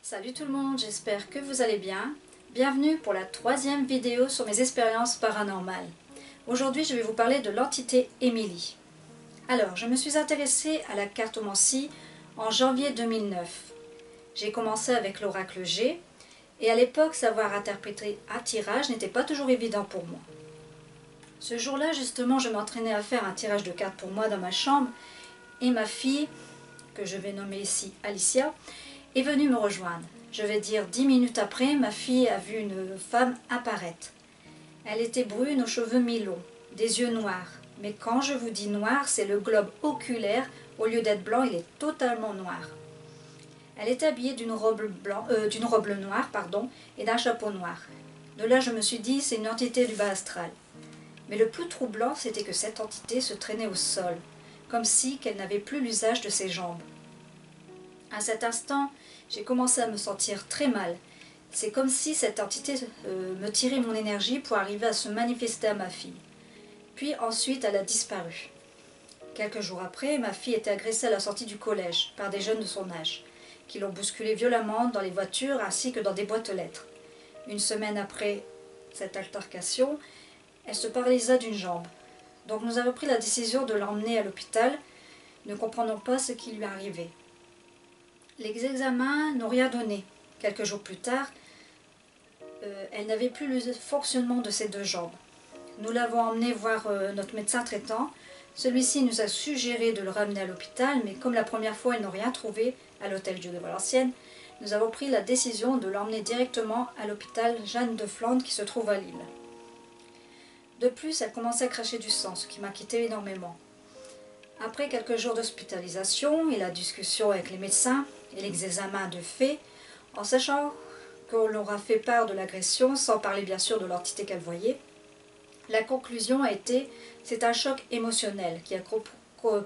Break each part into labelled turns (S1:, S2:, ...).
S1: Salut tout le monde, j'espère que vous allez bien. Bienvenue pour la 3e vidéo sur mes expériences paranormales. Aujourd'hui, je vais vous parler de l'entité Émilie. Alors, je me suis intéressée à la cartomancie en janvier 2009. J'ai commencé avec l'oracle G, et à l'époque, savoir interpréter un tirage n'était pas toujours évident pour moi. Ce jour-là, justement, je m'entraînais à faire un tirage de cartes pour moi dans ma chambre, et ma fille, que je vais nommer ici Alicia, est venue me rejoindre. Je vais dire 10 minutes après, ma fille a vu une femme apparaître. Elle était brune aux cheveux mi-longs, des yeux noirs. Mais quand je vous dis noir, c'est le globe oculaire. Au lieu d'être blanc, il est totalement noir. Elle était habillée d'une robe noire et d'un chapeau noir. De là, je me suis dit, c'est une entité du bas astral. Mais le plus troublant, c'était que cette entité se traînait au sol, comme si qu'elle n'avait plus l'usage de ses jambes. À cet instant, j'ai commencé à me sentir très mal. C'est comme si cette entité me tirait mon énergie pour arriver à se manifester à ma fille. Puis ensuite, elle a disparu. Quelques jours après, ma fille était agressée à la sortie du collège par des jeunes de son âge, qui l'ont bousculée violemment dans les voitures ainsi que dans des boîtes aux lettres. Une semaine après cette altercation, elle se paralysa d'une jambe. Donc nous avons pris la décision de l'emmener à l'hôpital, ne comprenant pas ce qui lui arrivait. Les examens n'ont rien donné. Quelques jours plus tard, elle n'avait plus le fonctionnement de ses deux jambes. Nous l'avons emmenée voir notre médecin traitant. Celui-ci nous a suggéré de le ramener à l'hôpital, mais comme la première fois ils n'ont rien trouvé à l'hôtel Dieu de Valenciennes, nous avons pris la décision de l'emmener directement à l'hôpital Jeanne de Flandre qui se trouve à Lille. De plus, elle commençait à cracher du sang, ce qui m'inquiétait énormément. Après quelques jours d'hospitalisation et la discussion avec les médecins et les examens de fait, en sachant qu'on leur a fait part de l'agression, sans parler bien sûr de l'entité qu'elle voyait, la conclusion a été c'est un choc émotionnel qui a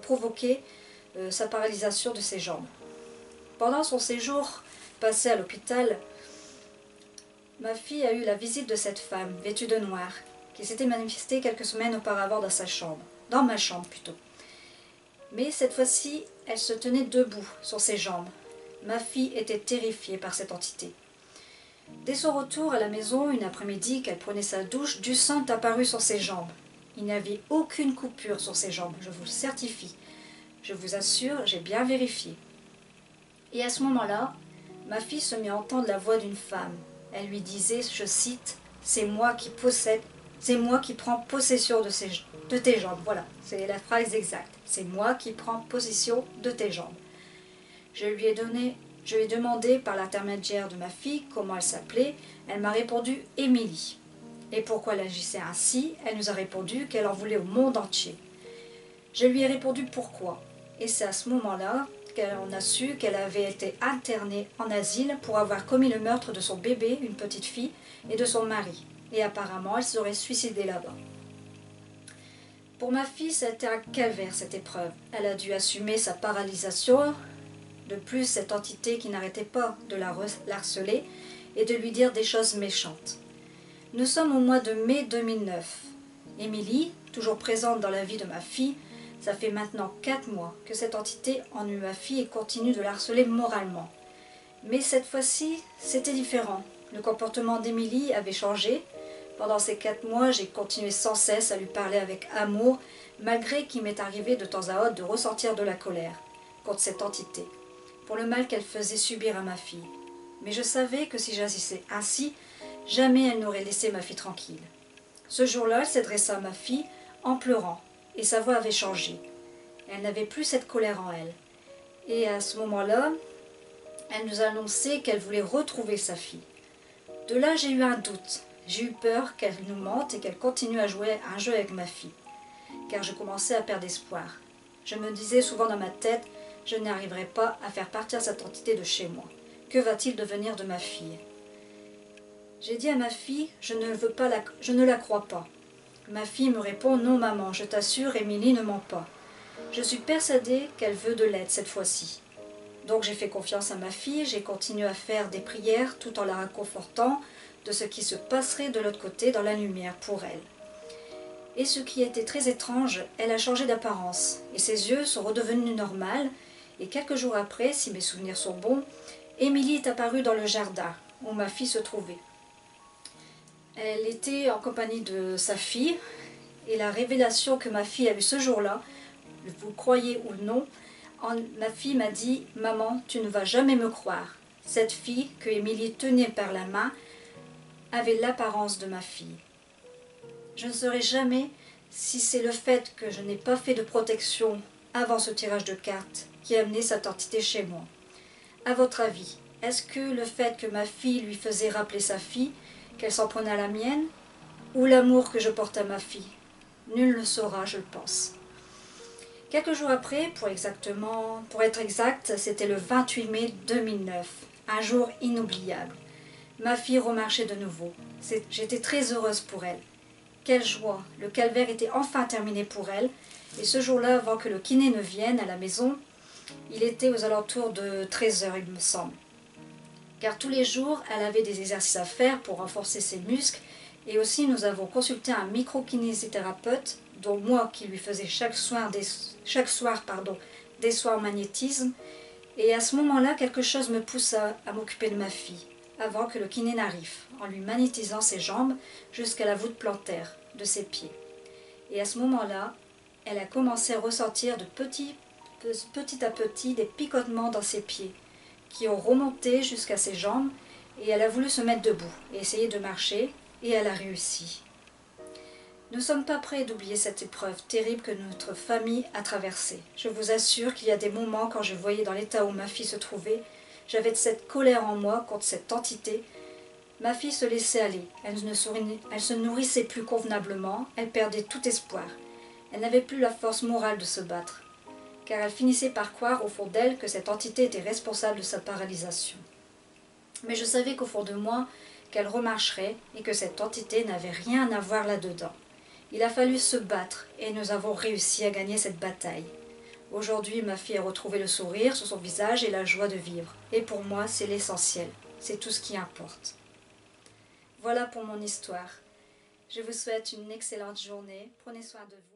S1: provoqué sa paralysation de ses jambes. Pendant son séjour passé à l'hôpital, ma fille a eu la visite de cette femme vêtue de noir qui s'était manifestée quelques semaines auparavant dans ma chambre plutôt. Mais cette fois-ci, elle se tenait debout sur ses jambes. Ma fille était terrifiée par cette entité. Dès son retour à la maison, une après-midi qu'elle prenait sa douche, du sang apparut sur ses jambes. Il n'y avait aucune coupure sur ses jambes, je vous le certifie. Je vous assure, j'ai bien vérifié. Et à ce moment-là, ma fille se mit à entendre la voix d'une femme. Elle lui disait, je cite, « C'est moi qui prends possession de tes jambes. » Voilà, c'est la phrase exacte. « C'est moi qui prends possession de tes jambes. » Je lui ai demandé par l'intermédiaire de ma fille comment elle s'appelait. Elle m'a répondu Émilie. Et pourquoi elle agissait ainsi? Elle nous a répondu qu'elle en voulait au monde entier. Je lui ai répondu pourquoi. Et c'est à ce moment-là qu'on a su qu'elle avait été internée en asile pour avoir commis le meurtre de son bébé, une petite fille, et de son mari. Et apparemment, elle serait suicidée là-bas. Pour ma fille, c'était un calvaire cette épreuve. Elle a dû assumer sa paralysation. De plus, cette entité qui n'arrêtait pas de la harceler et de lui dire des choses méchantes. Nous sommes au mois de mai 2009. Émilie, toujours présente dans la vie de ma fille, ça fait maintenant 4 mois que cette entité ennuie ma fille et continue de la harceler moralement. Mais cette fois-ci, c'était différent. Le comportement d'Émilie avait changé. Pendant ces 4 mois, j'ai continué sans cesse à lui parler avec amour, malgré qu'il m'est arrivé de temps à autre de ressentir de la colère contre cette entité, pour le mal qu'elle faisait subir à ma fille. Mais je savais que si j'agissais ainsi, jamais elle n'aurait laissé ma fille tranquille. Ce jour-là, elle s'adressa à ma fille en pleurant, et sa voix avait changé. Elle n'avait plus cette colère en elle. Et à ce moment-là, elle nous a annoncé qu'elle voulait retrouver sa fille. De là, j'ai eu un doute. J'ai eu peur qu'elle nous mente et qu'elle continue à jouer un jeu avec ma fille, car je commençais à perdre espoir. Je me disais souvent dans ma tête, je n'arriverai pas à faire partir cette entité de chez moi. Que va-t-il devenir de ma fille? J'ai dit à ma fille, je ne la crois pas. Ma fille me répond, non maman, je t'assure, Émilie ne ment pas. Je suis persuadée qu'elle veut de l'aide cette fois-ci. Donc j'ai fait confiance à ma fille, j'ai continué à faire des prières tout en la réconfortant de ce qui se passerait de l'autre côté dans la lumière pour elle. Et ce qui était très étrange, elle a changé d'apparence et ses yeux sont redevenus normaux et quelques jours après, si mes souvenirs sont bons, Émilie est apparue dans le jardin où ma fille se trouvait. Elle était en compagnie de sa fille et la révélation que ma fille a eue ce jour-là, vous croyez ou non, ma fille m'a dit « Maman, tu ne vas jamais me croire. » Cette fille que Émilie tenait par la main avait l'apparence de ma fille. Je ne saurais jamais si c'est le fait que je n'ai pas fait de protection avant ce tirage de cartes qui a amené cette entité chez moi. À votre avis, est-ce que le fait que ma fille lui faisait rappeler sa fille, qu'elle s'en prenait à la mienne, ou l'amour que je porte à ma fille? Nul ne le saura, je le pense. Quelques jours après, pour être exact, c'était le 28 mai 2009, un jour inoubliable. Ma fille remarchait de nouveau. J'étais très heureuse pour elle. Quelle joie! Le calvaire était enfin terminé pour elle. Et ce jour-là, avant que le kiné ne vienne à la maison, il était aux alentours de 13 h, il me semble. Car tous les jours, elle avait des exercices à faire pour renforcer ses muscles. Et aussi, nous avons consulté un micro-kinésithérapeute, dont moi qui lui faisais chaque soir des soins en magnétisme. Et à ce moment-là, quelque chose me pousse à m'occuper de ma fille, avant que le kiné n'arrive, en lui magnétisant ses jambes jusqu'à la voûte plantaire de ses pieds. Et à ce moment-là, elle a commencé à ressentir petit à petit des picotements dans ses pieds, qui ont remonté jusqu'à ses jambes, et elle a voulu se mettre debout et essayer de marcher, et elle a réussi. Nous ne sommes pas prêts d'oublier cette épreuve terrible que notre famille a traversée. Je vous assure qu'il y a des moments, quand je voyais dans l'état où ma fille se trouvait, j'avais cette colère en moi contre cette entité. Ma fille se laissait aller, elle se nourrissait plus convenablement, elle perdait tout espoir. Elle n'avait plus la force morale de se battre, car elle finissait par croire au fond d'elle que cette entité était responsable de sa paralysation. Mais je savais qu'au fond de moi, qu'elle remarcherait et que cette entité n'avait rien à voir là-dedans. Il a fallu se battre et nous avons réussi à gagner cette bataille. Aujourd'hui, ma fille a retrouvé le sourire sur son visage et la joie de vivre. Et pour moi, c'est l'essentiel. C'est tout ce qui importe. Voilà pour mon histoire. Je vous souhaite une excellente journée. Prenez soin de vous.